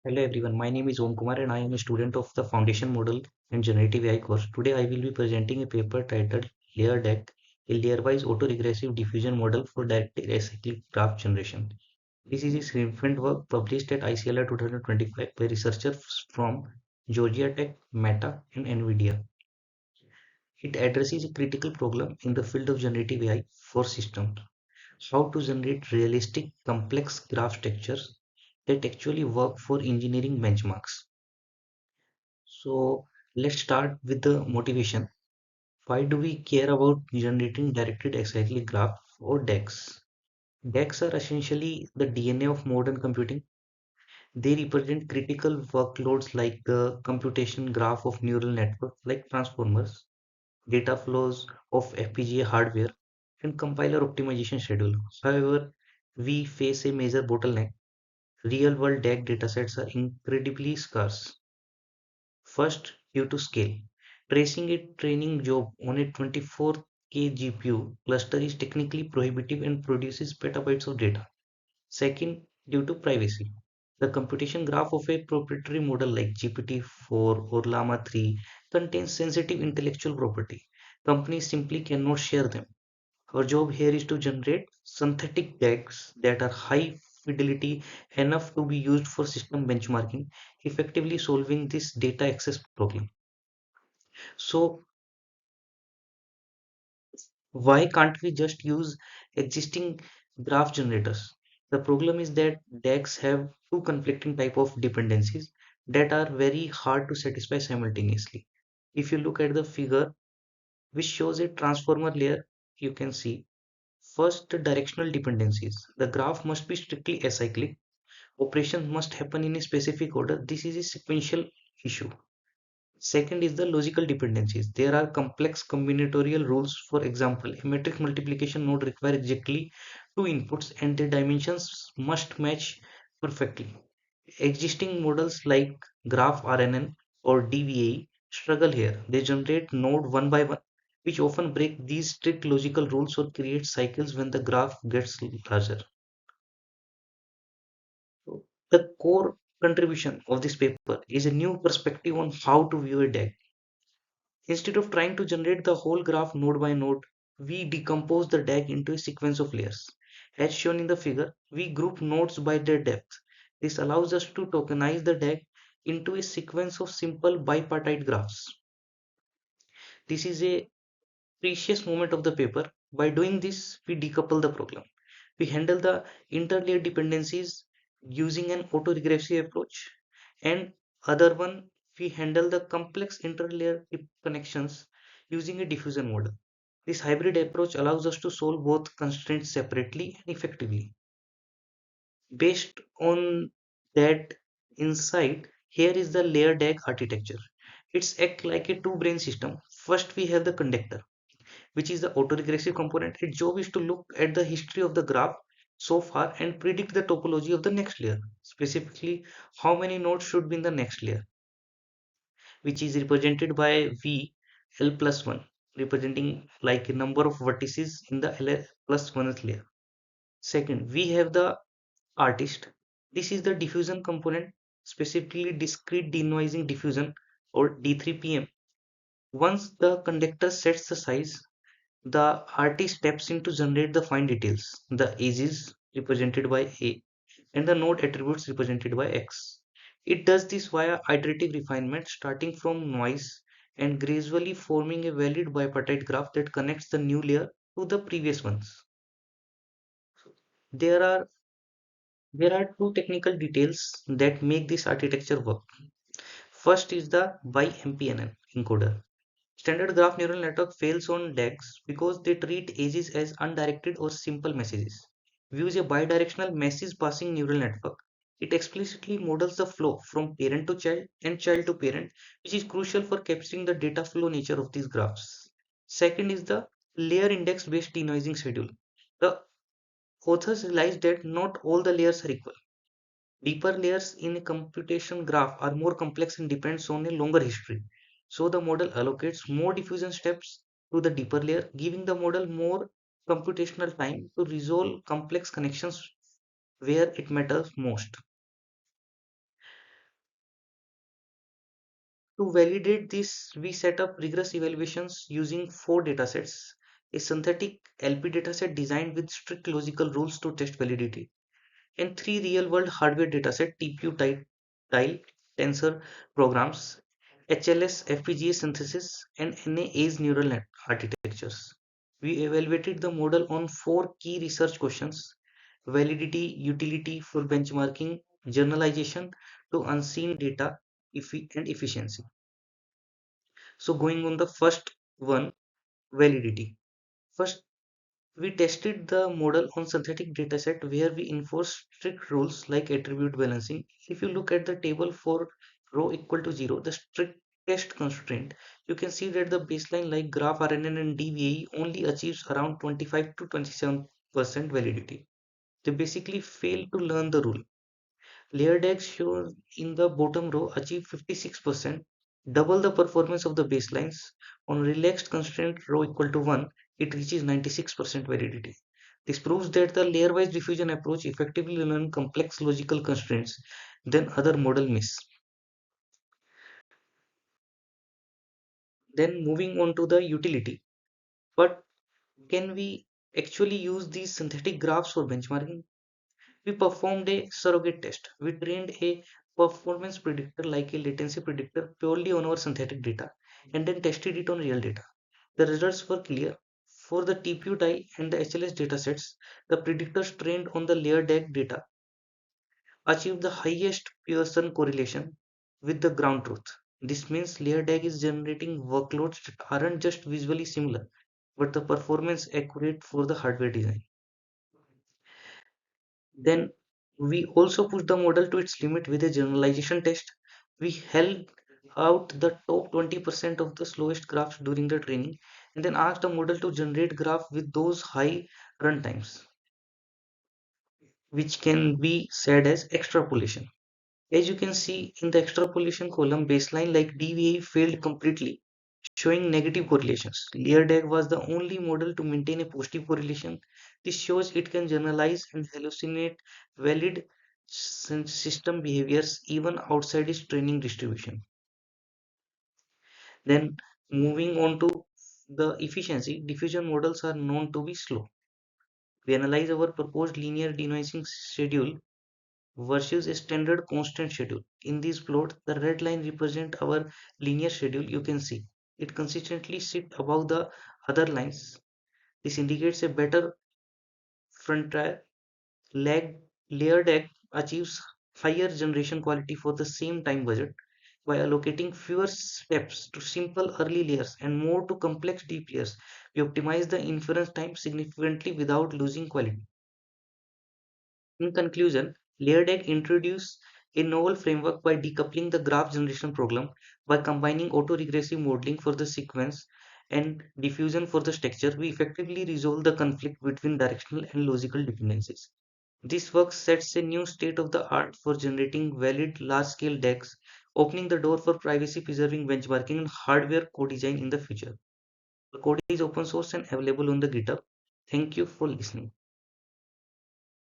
Hello everyone, my name is Om Kumar and I am a student of the Foundation Model and Generative AI course. Today I will be presenting a paper titled LayerDAG, a Layerwise Autoregressive Diffusion Model for Direct Acyclic Graph Generation. This is a significant work published at ICLR 2025 by researchers from Georgia Tech, Meta and NVIDIA. It addresses a critical problem in the field of generative AI for systems: how to generate realistic complex graph structures that actually work for engineering benchmarks. So let's start with the motivation. Why do we care about generating directed acyclic graph or DAGs? DAGs are essentially the DNA of modern computing. They represent critical workloads like the computation graph of neural networks like transformers, data flows of FPGA hardware, and compiler optimization schedule. However, we face a major bottleneck. Real world DAG datasets are incredibly scarce. First, due to scale. Tracing a training job on a 24K GPU cluster is technically prohibitive and produces petabytes of data. Second, due to privacy. The computation graph of a proprietary model like GPT-4 or Llama 3 contains sensitive intellectual property. Companies simply cannot share them. Our job here is to generate synthetic tags that are high fidelity enough to be used for system benchmarking, effectively solving this data access problem. So why can't we just use existing graph generators? The problem is that DAGs have two conflicting type of dependencies that are very hard to satisfy simultaneously. If you look at the figure which shows a transformer layer, you can see first the directional dependencies. The graph must be strictly acyclic. Operations must happen in a specific order. This is a sequential issue. Second is the logical dependencies. There are complex combinatorial rules. For example, a matrix multiplication node requires exactly two inputs and the dimensions must match perfectly. Existing models like Graph RNN or DVA struggle here. They generate node one by one, which often break these strict logical rules or create cycles when the graph gets larger. So the core contribution of this paper is a new perspective on how to view a DAG. Instead of trying to generate the whole graph node by node, we decompose the DAG into a sequence of layers. As shown in the figure, we group nodes by their depth. This allows us to tokenize the DAG into a sequence of simple bipartite graphs. This is a precious moment of the paper. By doing this, we decouple the problem. We handle the interlayer dependencies using an autoregressive approach, and other one we handle the complex interlayer connections using a diffusion model. This hybrid approach allows us to solve both constraints separately and effectively. Based on that insight, here is the layer DAG architecture. It's act like a two-brain system. First, we have the conductor, which is the autoregressive component. Its job is to look at the history of the graph so far and predict the topology of the next layer, specifically how many nodes should be in the next layer, which is represented by V L plus 1, representing like a number of vertices in the L plus 1th layer. Second, we have the artist. This is the diffusion component, specifically discrete denoising diffusion or D3PM. Once the conductor sets the size, the artist steps in to generate the fine details, the edges represented by A and the node attributes represented by X. It does this via iterative refinement starting from noise and gradually forming a valid bipartite graph that connects the new layer to the previous ones. There are there are two technical details that make this architecture work. First is the BiMPNN encoder. Standard graph neural network fails on DAGs because they treat edges as undirected or simple messages. We use a bidirectional message passing neural network. It explicitly models the flow from parent to child and child to parent, which is crucial for capturing the data flow nature of these graphs. Second is the layer index based denoising schedule. The authors realized that not all the layers are equal. Deeper layers in a computation graph are more complex and depends on a longer history. So the model allocates more diffusion steps to the deeper layer, giving the model more computational time to resolve complex connections where it matters most. To validate this, we set up rigorous evaluations using 4 datasets: a synthetic LP dataset designed with strict logical rules to test validity, and 3 real-world hardware datasets: TPU tile, tensor programs, HLS FPGA synthesis, and NAA's neural net architectures. We evaluated the model on 4 key research questions: validity, utility for benchmarking, generalization to unseen data, and efficiency. So going on the first one, validity. First, we tested the model on synthetic dataset where we enforced strict rules like attribute balancing. If you look at the table for rho equal to 0, the strictest constraint, you can see that the baseline like graph RNN and DVAE only achieves around 25 to 27% validity. They basically fail to learn the rule. LayerDAG shows in the bottom row achieve 56%, double the performance of the baselines. On relaxed constraint row equal to 1, it reaches 96% validity. This proves that the layer-wise diffusion approach effectively learns complex logical constraints than other model miss. Then moving on to the utility. But can we actually use these synthetic graphs for benchmarking? We performed a surrogate test. We trained a performance predictor like a latency predictor purely on our synthetic data and then tested it on real data. The results were clear. For the TPU die and the HLS datasets, the predictors trained on the LayerDAG data achieved the highest Pearson correlation with the ground truth. This means LayerDAG is generating workloads that aren't just visually similar, but the performance accurate for the hardware design. Then we also pushed the model to its limit with a generalization test. We held out the top 20% of the slowest graphs during the training and then asked the model to generate graph with those high runtimes, which can be said as extrapolation. As you can see in the extrapolation column, baseline like DVA failed completely, showing negative correlations. LayerDAG was the only model to maintain a positive correlation. This shows it can generalize and hallucinate valid system behaviors even outside its training distribution. Then moving on to the efficiency, diffusion models are known to be slow. We analyze our proposed linear denoising schedule versus a standard constant schedule. In this plot, the red line represents our linear schedule. You can see it consistently sits above the other lines. This indicates a better frontier. Layered egg achieves higher generation quality for the same time budget by allocating fewer steps to simple early layers and more to complex deep layers. We optimize the inference time significantly without losing quality. In conclusion, LayerDAG introduced a novel framework by decoupling the graph generation problem by combining autoregressive modeling for the sequence and diffusion for the structure. We effectively resolve the conflict between directional and logical dependencies. This work sets a new state of the art for generating valid large-scale DAGs, opening the door for privacy-preserving benchmarking and hardware co-design in the future. The code is open source and available on the GitHub. Thank you for listening.